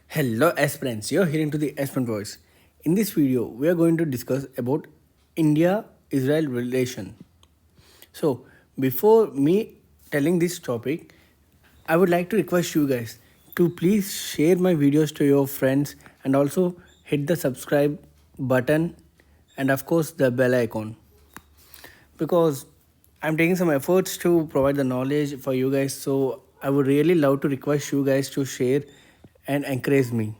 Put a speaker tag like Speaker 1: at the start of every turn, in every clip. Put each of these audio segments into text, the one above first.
Speaker 1: Hello aspirants, you're hearing to the aspirant voice. In this video, we are going to discuss about India-Israel relation. So, before me telling this topic, I would like to request you guys to please share my videos to your friends and also hit the subscribe button and of course the bell icon because I'm taking some efforts to provide the knowledge for you guys. So I would really love to request you guys to share and encourage me.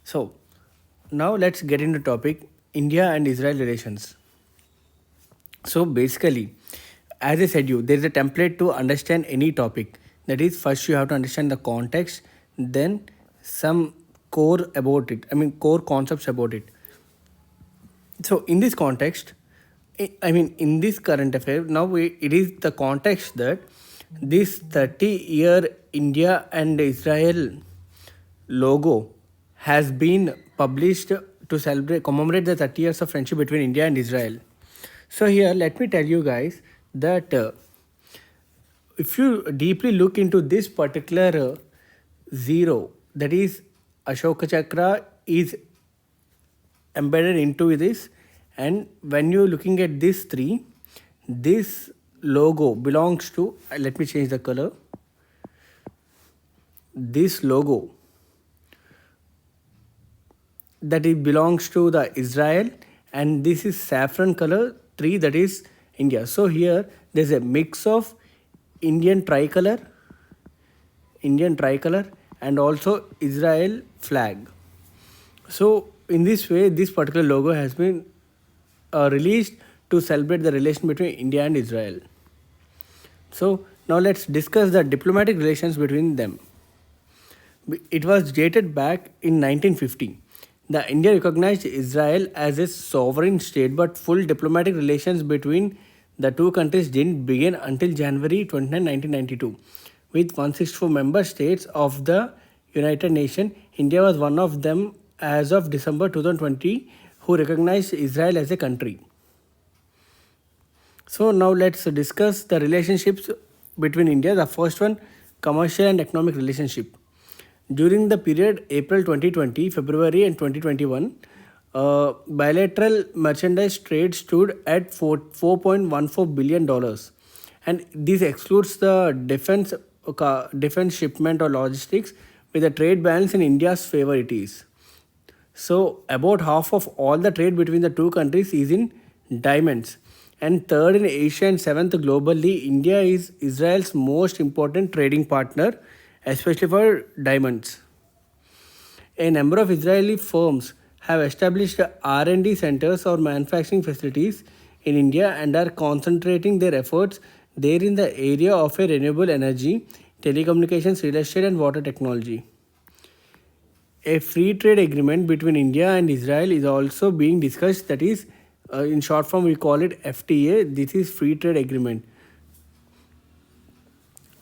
Speaker 1: So now let's get into topic India and Israel relations. So basically, as I said you, there is a template to understand any topic. That is, first you have to understand the context, then some core about it. I mean core concepts about it. So in this context, in this current affair, now it is the context that this 30-year India and Israel logo has been published to celebrate commemorate the 30 years of friendship between India and Israel. So here, let me tell you guys that if you deeply look into this particular zero, that is Ashoka Chakra is embedded into this, and when you're looking at this three, this logo belongs to, let me change the color, this logo that it belongs to the Israel, and this is saffron color 3, that is India. So here there's a mix of Indian tricolor and also Israel flag. So in this way, this particular logo has been released to celebrate the relation between India and Israel. So now let's discuss the diplomatic relations between them. It was dated back in 1950. The India recognized Israel as a sovereign state, but full diplomatic relations between the two countries didn't begin until January 29, 1992. With 164 member states of the United Nations, India was one of them as of December 2020, who recognized Israel as a country. So now let's discuss the relationships between India. The first one, commercial and economic relationship. During the period April 2020, February and 2021, bilateral merchandise trade stood at $4.14 billion. And this excludes the defense shipment or logistics, with the trade balance in India's favor it is. So about half of all the trade between the two countries is in diamonds. And third in Asia and seventh globally, India is Israel's most important trading partner, especially for diamonds. A number of Israeli firms have established R&D centers or manufacturing facilities in India and are concentrating their efforts there in the area of a renewable energy, telecommunications, real estate and water technology. A free trade agreement between India and Israel is also being discussed. That is, in short form, we call it FTA. This is free trade agreement.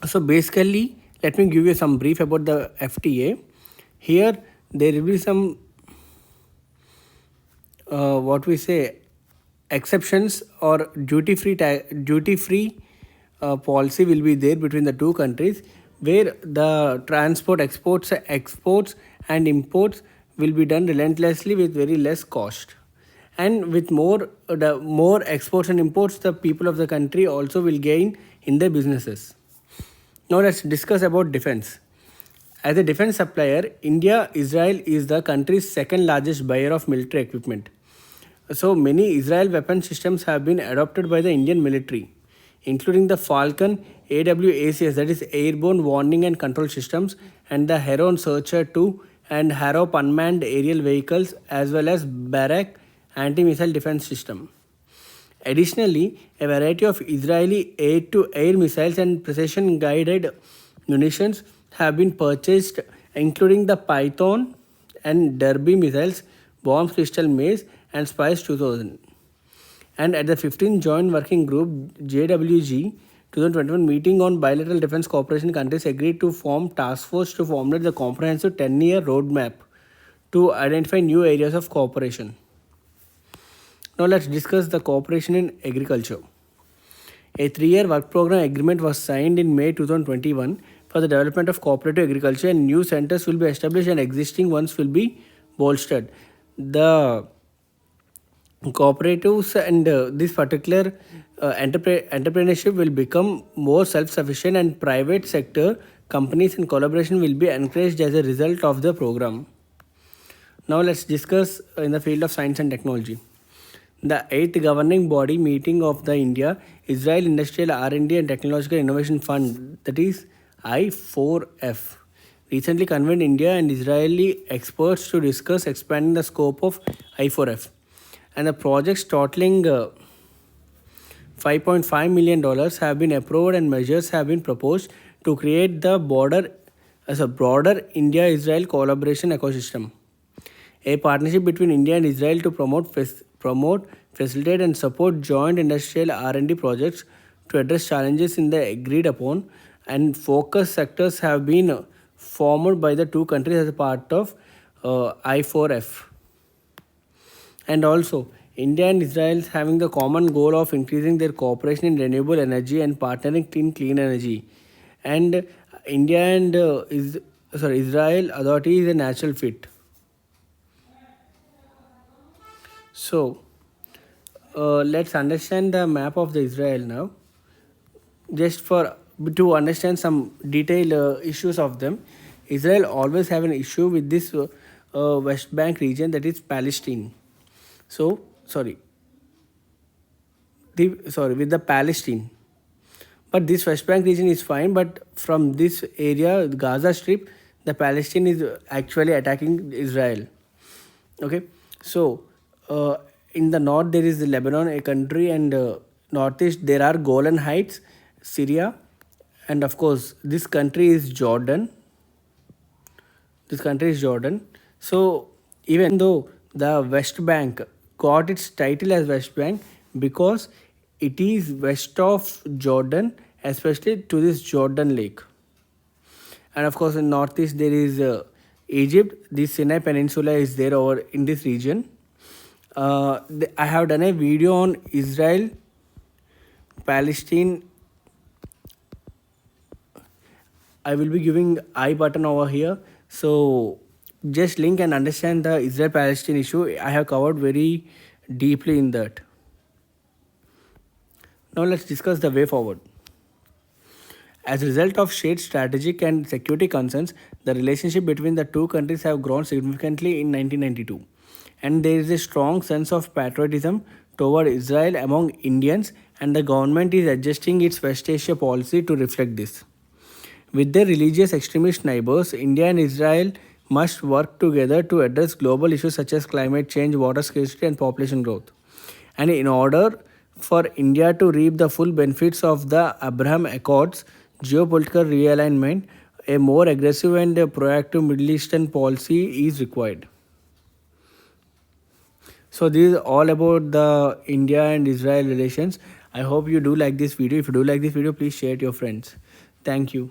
Speaker 1: So basically, let me give you some brief about the FTA. Here, there will be some what we say exceptions or duty free policy will be there between the two countries, where the transport exports and imports will be done relentlessly with very less cost, and with more exports and imports, the people of the country also will gain in their businesses. Now let's discuss about defense. As a defense supplier, India Israel is the country's second largest buyer of military equipment. So many Israel weapon systems have been adopted by the Indian military, including the Falcon AWACS, that is Airborne Warning and Control Systems, and the Heron Searcher 2 and Harop unmanned aerial vehicles, as well as Barak anti-missile defense system. Additionally, a variety of Israeli air-to-air missiles and precision-guided munitions have been purchased, including the Python and Derby missiles, Bombs Crystal Maze, and Spice 2000. And at the 15th Joint Working Group JWG 2021 meeting on bilateral defense cooperation, countries agreed to form task force to formulate the comprehensive 10-year roadmap to identify new areas of cooperation. Now let's discuss the cooperation in agriculture. A 3-year work program agreement was signed in May 2021 for the development of cooperative agriculture, and new centers will be established and existing ones will be bolstered. The cooperatives and this particular entrepreneurship will become more self-sufficient, and private sector companies in collaboration will be encouraged as a result of the program. Now let's discuss in the field of science and technology. The 8th governing body meeting of the India Israel Industrial R&D and Technological Innovation Fund, that is I4F, recently convened India and Israeli experts to discuss expanding the scope of I4F. And the projects totaling $5.5 million have been approved, and measures have been proposed to create the border as a broader India-Israel collaboration ecosystem. A partnership between India and Israel to promote, facilitate, and support joint industrial R&D projects to address challenges in the agreed upon and focus sectors have been formed by the two countries as a part of I4F. And also, India and Israel having the common goal of increasing their cooperation in renewable energy and partnering in clean energy. And India and Israel authority is a natural fit. So, let's understand the map of the Israel now. Just for to understand some detailed issues of them, Israel always have an issue with this West Bank region, that is Palestine. So with the Palestine. But this West Bank region is fine, but from this area, Gaza Strip, the Palestine is actually attacking Israel. Okay, so in the north there is Lebanon, a country, and northeast there are Golan Heights, Syria, and of course this country is Jordan. So even though the West Bank got its title as West Bank because it is west of Jordan, especially to this Jordan Lake. And of course in northeast there is Egypt. The Sinai Peninsula is there over in this region. I have done a video on Israel, Palestine. I will be giving I button over here. So just link and understand the Israel-Palestine issue. I have covered very deeply in that. Now let's discuss the way forward. As a result of shared strategic and security concerns, the relationship between the two countries have grown significantly in 1992. And there is a strong sense of patriotism toward Israel among Indians, and the government is adjusting its West Asia policy to reflect this. With their religious extremist neighbors, India and Israel must work together to address global issues such as climate change, water scarcity, and population growth. And in order for India to reap the full benefits of the Abraham Accords geopolitical realignment, a more aggressive and proactive Middle Eastern policy is required. So this is all about the India and Israel relations. I hope you do like this video. If you do like this video, please share it to your friends. Thank you.